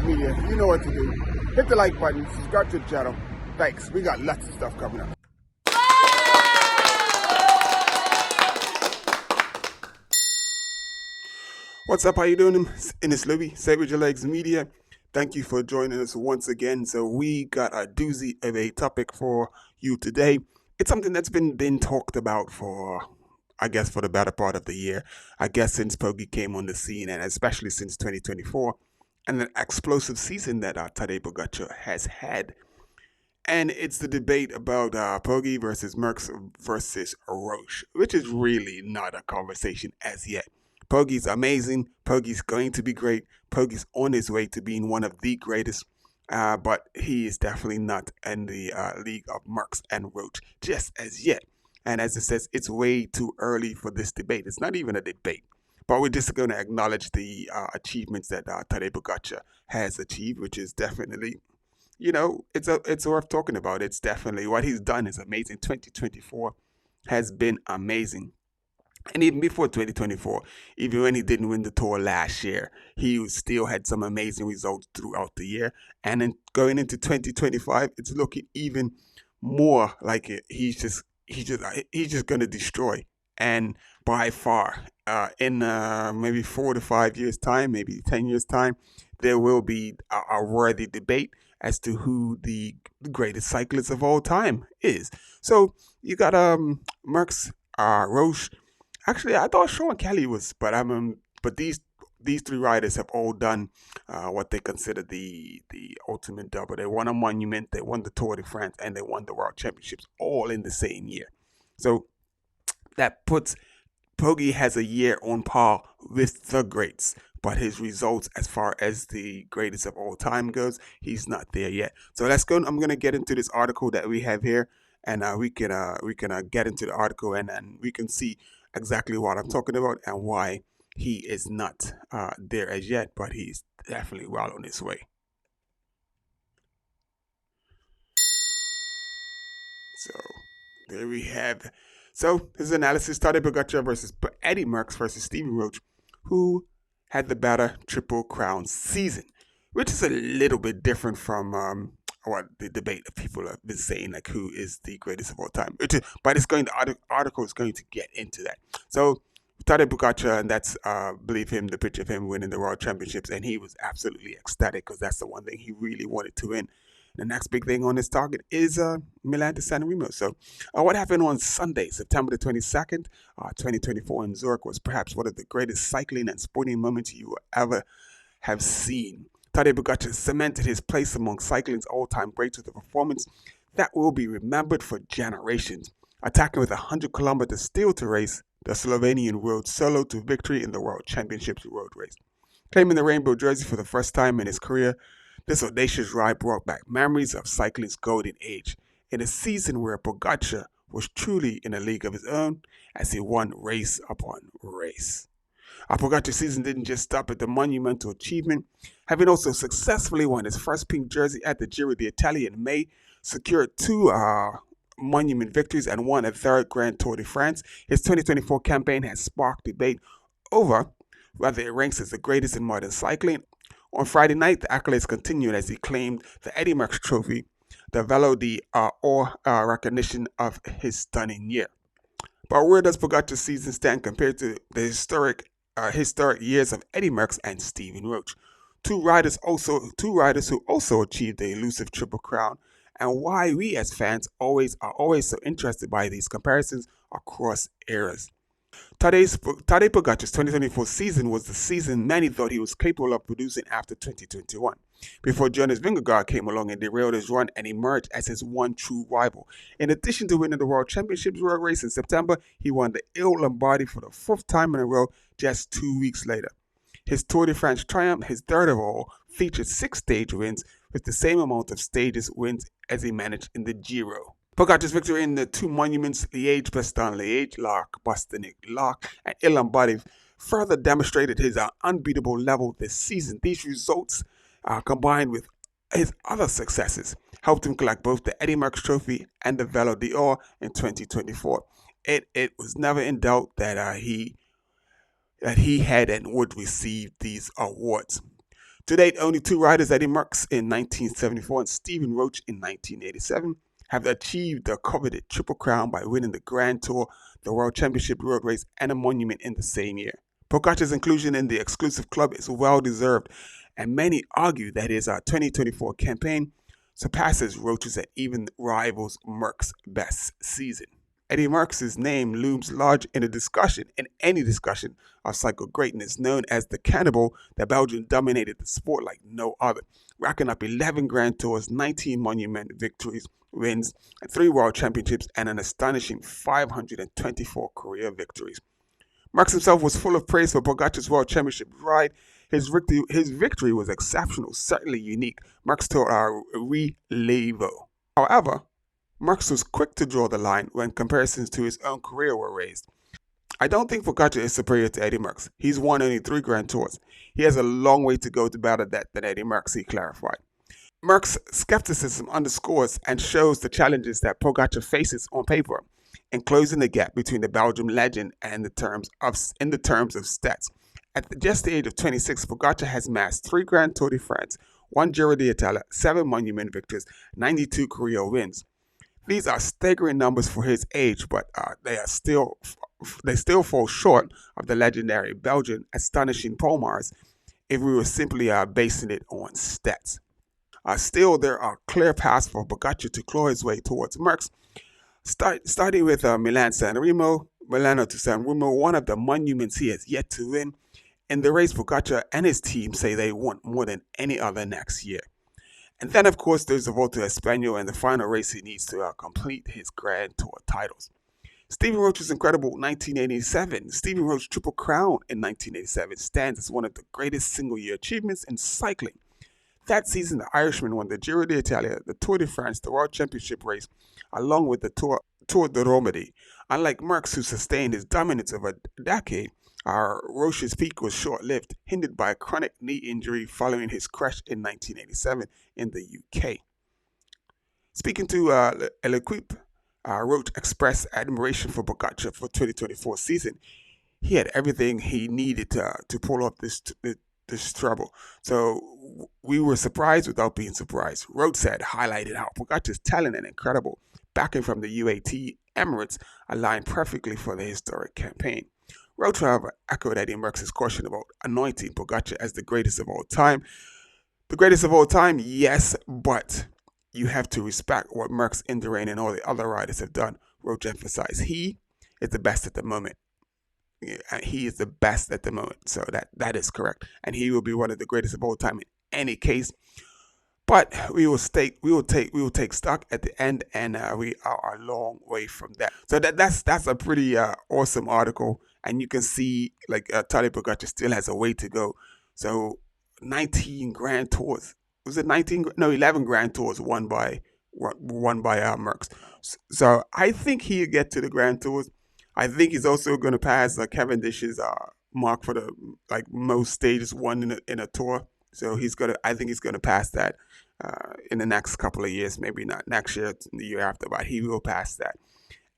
Legs Media. You know what to do. Hit the like button, subscribe to the channel. Thanks. We got lots of stuff coming up. What's up? How you doing? In it's Louie, Tadej Legs Media. Thank you for joining us once again. So we got a doozy of a topic for you today. It's something that's been talked about for, I guess, for the better part of the year. I guess since Pogi came on the scene, and especially since 2024, and an explosive season that Tadej Pogacar has had. And it's the debate about Pogi versus Merckx versus Roche, which is really not a conversation as yet. Pogi's amazing. Pogi's going to be great. Pogi's on his way to being one of the greatest. But he is definitely not in the league of Merckx and Roche just as yet. And as it says, it's way too early for this debate. It's not even a debate. But we're just going to acknowledge the achievements that Tadej Pogacar has achieved, which is definitely, it's worth talking about. It's definitely what he's done is amazing. 2024 has been amazing. And even before 2024, even when he didn't win the Tour last year, he still had some amazing results throughout the year. And then going into 2025, it's looking even more like it. He's just going to destroy. And by far, in maybe 4 to 5 years' time, maybe 10 years' time, there will be a worthy debate as to who the greatest cyclist of all time is. So you got Merckx, Roche. Actually, I thought Sean Kelly was, but these three riders have all done what they consider the ultimate double. They won a monument, they won the Tour de France, and they won the World Championships all in the same year. So that puts Pogi has a year on par with the greats, but his results as far as the greatest of all time goes, he's not there yet. So let's go. I'm going to get into this article that we have here, and we can get into the article, and then we can see exactly what I'm talking about and why he is not there as yet, but he's definitely well on his way. So there we have. So his analysis: Tadej Pogacar versus Eddy Merckx versus Stephen Roche, who had the better Triple Crown season, which is a little bit different from what the debate of people have been saying, like who is the greatest of all time. But the article is going to get into that. So Tadej Pogacar, and that's believe him, the picture of him winning the World Championships, and he was absolutely ecstatic because that's the one thing he really wanted to win. The next big thing on his target is Milan to San Remo. So what happened on Sunday, September the 22nd, 2024 in Zurich was perhaps one of the greatest cycling and sporting moments you will ever have seen. Tadej Pogacar cemented his place among cycling's all-time greats with a performance that will be remembered for generations. Attacking with 100 kilometers still to race, the Slovenian rode solo to victory in the World Championships road race. Claiming the rainbow jersey for the first time in his career, this audacious ride brought back memories of cycling's golden age in a season where Pogacar was truly in a league of his own as he won race upon race. Pogacar's season didn't just stop at the monumental achievement, having also successfully won his first pink jersey at the Giro d'Italia in May, secured 2 monument victories, and won a 3rd Grand Tour de France. His 2024 campaign has sparked debate over whether it ranks as the greatest in modern cycling. On Friday night, the accolades continued as he claimed the Eddy Merckx trophy, the Velo d'Or recognition of his stunning year. But where does Pogacar's season stand compared to the historic years of Eddy Merckx and Stephen Roche, two riders who also achieved the elusive Triple Crown, and why we as fans are always so interested by these comparisons across eras. Tadej Pogacar's 2024 season was the season many thought he was capable of producing after 2021, before Jonas Vingegaard came along and derailed his run and emerged as his one true rival. In addition to winning the World Championships road race in September, he won the Il Lombardy for the 4th time in a row just 2 weeks later. His Tour de France triumph, his 3rd of all, featured 6 stage wins with the same amount of stages wins as he managed in the Giro. Pogacar's victory in the 2 monuments, Liège-Bastogne-Liège, Bastogne-Liège, and Il Lombardy, further demonstrated his unbeatable level this season. These results, combined with his other successes, helped him collect both the Eddy Merckx Trophy and the Velo d'Or in 2024. It was never in doubt that he had and would receive these awards. To date, only two riders, Eddy Merckx in 1974 and Stephen Roche in 1987, have achieved the coveted Triple Crown by winning the Grand Tour, the World Championship Road Race, and a monument in the same year. Pogacar's inclusion in the exclusive club is well deserved, and many argue that his 2024 campaign surpasses Roche's and even rivals Merckx's best season. Eddy Merckx's name looms large in any discussion of cycle greatness, known as the cannibal. The Belgian dominated the sport like no other, racking up 11 Grand Tours, 19 monument victories, wins, and 3 World Championships, and an astonishing 524 career victories. Merckx himself was full of praise for Pogacar's World Championship ride. His victory was exceptional, certainly unique. Merckx told our Relevo. However, Merckx was quick to draw the line when comparisons to his own career were raised. I don't think Pogacar is superior to Eddy Merckx. He's won only 3 Grand Tours. He has a long way to go to better that than Eddy Merckx, he clarified. Merckx's skepticism underscores and shows the challenges that Pogacar faces on paper in closing the gap between the Belgian legend and in the terms of stats. At just the age of 26, Pogacar has amassed 3 Grand Tour de France, 1 Giro d'Italia, 7 monument victories, 92 career wins. These are staggering numbers for his age, but they still fall short of the legendary Belgian astonishing Polmars if we were simply basing it on stats. Still, there are clear paths for Pogacar to claw his way towards Merckx. Starting with Milano to San Remo, one of the monuments he has yet to win. In the race, Pogacar and his team say they want more than any other next year. And then, of course, there's the Volta Espanol and the final race he needs to complete his Grand Tour titles. Stephen Roche's incredible 1987, Stephen Roche Triple Crown in 1987 stands as one of the greatest single-year achievements in cycling. That season, the Irishman won the Giro d'Italia, the Tour de France, the World Championship race, along with the Tour de Romandie. Unlike Merckx, who sustained his dominance over a decade, Roche's peak was short-lived, hindered by a chronic knee injury following his crash in 1987 in the UK. Speaking to L'Equipe, Roche expressed admiration for Pogacar for 2024 season. He had everything he needed to pull off this trouble. So we were surprised without being surprised. Roche said, highlighted how Pogacar's talent and incredible backing from the UAE Emirates aligned perfectly for the historic campaign. Roche, however, echoed Eddy Merckx's caution about anointing Pogacar as the greatest of all time. The greatest of all time, yes, but you have to respect what Merckx, Indurain, and all the other riders have done. Roche emphasized he is the best at the moment. He is the best at the moment, so that is correct, and he will be one of the greatest of all time in any case. But we will take stock at the end, and we are a long way from that. So that's a pretty awesome article, and you can see like Tadej Pogacar still has a way to go. So 19 Grand Tours. Was it 19? No, 11 Grand Tours won by Merckx. So I think he'll get to the Grand Tours. I think he's also going to pass Cavendish's mark for the most stages won in a tour. So I think he's gonna pass that in the next couple of years. Maybe not next year, the year after, but he will pass that.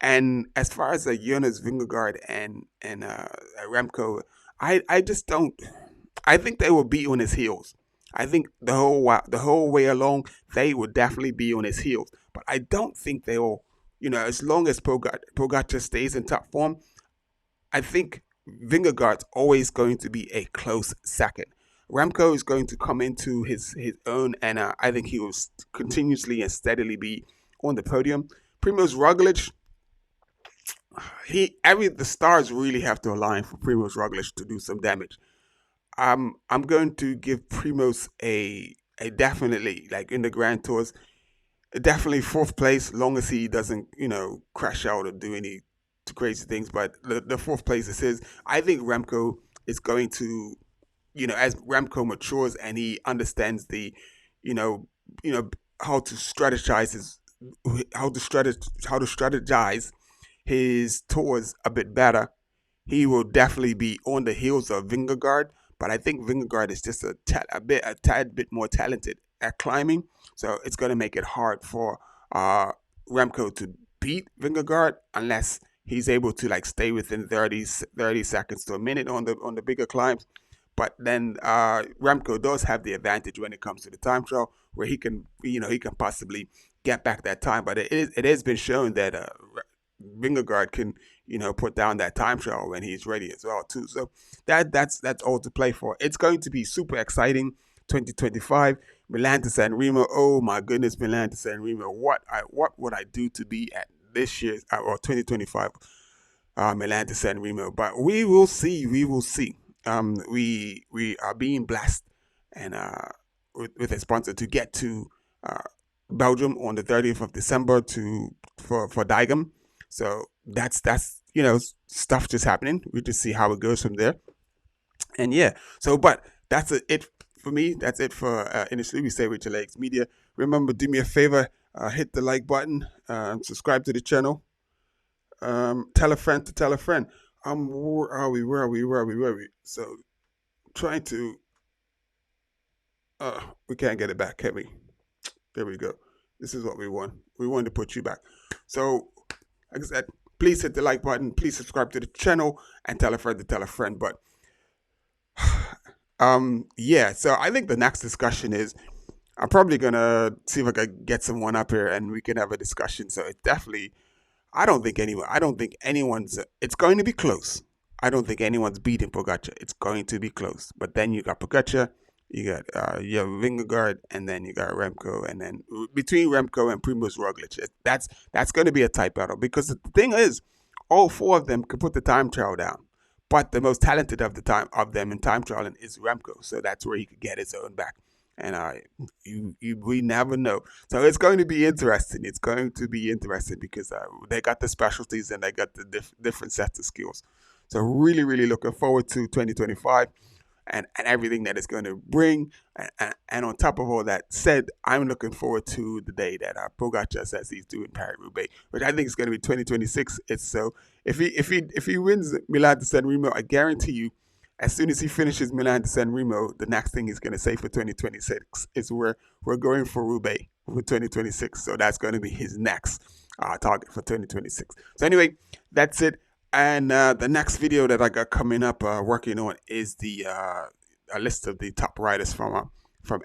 And as far as Jonas Vingegaard and Remco, I just don't. I think they will be on his heels. I think the whole way along they will definitely be on his heels. But I don't think they will. As long as Pogacar stays in top form, I think Vingegaard's always going to be a close second. Remco is going to come into his own, and I think he will continuously and steadily be on the podium. Primož Roglic, the stars really have to align for Primož Roglic to do some damage. I'm going to give Primož a definitely, like in the Grand Tours, definitely 4th place, long as he doesn't, crash out or do any crazy things. But the 4th place is his. I think Remco is going to, as Remco matures and he understands the, how to strategize his tours a bit better, he will definitely be on the heels of Vingegaard. But I think Vingegaard is just a tad bit more talented at climbing, so it's going to make it hard for Remco to beat Vingegaard unless he's able to stay within 30 seconds to a minute on the bigger climbs. But then Remco does have the advantage when it comes to the time trial, where he can possibly get back that time. But it has been shown that Vingegaard can put down that time trial when he's ready as well too. So that's all to play for. It's going to be super exciting. 2025 Milan to San Remo. Oh my goodness, Milan to San Remo. What would I do to be at this year's or 2025 Milan to San Remo? But we will see. We will see. We are being blessed and with a sponsor to get to Belgium on the 30th of December for Dijkum. So that's stuff just happening. We just see how it goes from there. And yeah, so but that's it for me. That's it for Initially We Say with Your Legs Media. Remember, do me a favor, hit the like button, subscribe to the channel, tell a friend to tell a friend. Where are we? So trying to we can't get it back, can we? There we go. This is what we want. We want to put you back. So like I said, please hit the like button, please subscribe to the channel, and tell a friend to tell a friend. But yeah, so I think the next discussion is I'm probably gonna see if I can get someone up here and we can have a discussion. So it definitely, I don't think anyone's, it's going to be close. I don't think anyone's beating Pogacar. It's going to be close. But then you got Pogacar, you have Vingegaard, and then you got Remco, and then between Remco and Primož Roglic, that's going to be a tight battle, because the thing is, all four of them can put the time trial down, but the most talented of them in time trialing is Remco, so that's where he could get his own back, and we never know. So it's going to be interesting. It's going to be interesting because they got the specialties and they got the different sets of skills. So really, really looking forward to 2025. And everything that it's going to bring. And on top of all that said, I'm looking forward to the day that Pogacar says he's doing Paris-Roubaix, which I think is going to be 2026. It's so if he wins Milan to San Remo, I guarantee you, as soon as he finishes Milan to San Remo, the next thing he's going to say for 2026 is we're going for Roubaix for 2026. So that's going to be his next target for 2026. So anyway, that's it. And the next video that I got coming up, working on, is a list of the top riders from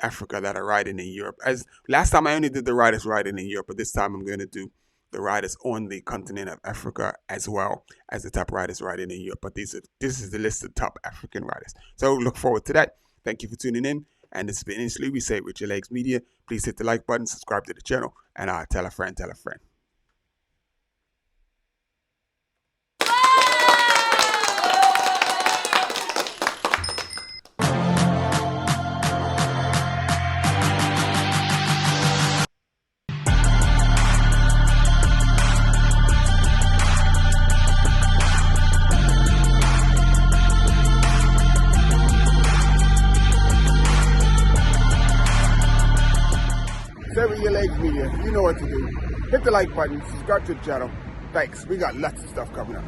Africa that are riding in Europe. As last time I only did the riders riding in Europe, but this time I'm going to do the riders on the continent of Africa as well as the top riders riding in Europe. But this is the list of top African riders. So look forward to that. Thank you for tuning in. And this has been Initially We Say It with Your Legs Media. Please hit the like button, subscribe to the channel, and tell a friend, tell a friend. With Your Legs Media, you know what to do. Hit the like button, subscribe to the channel. Thanks. We got lots of stuff coming up.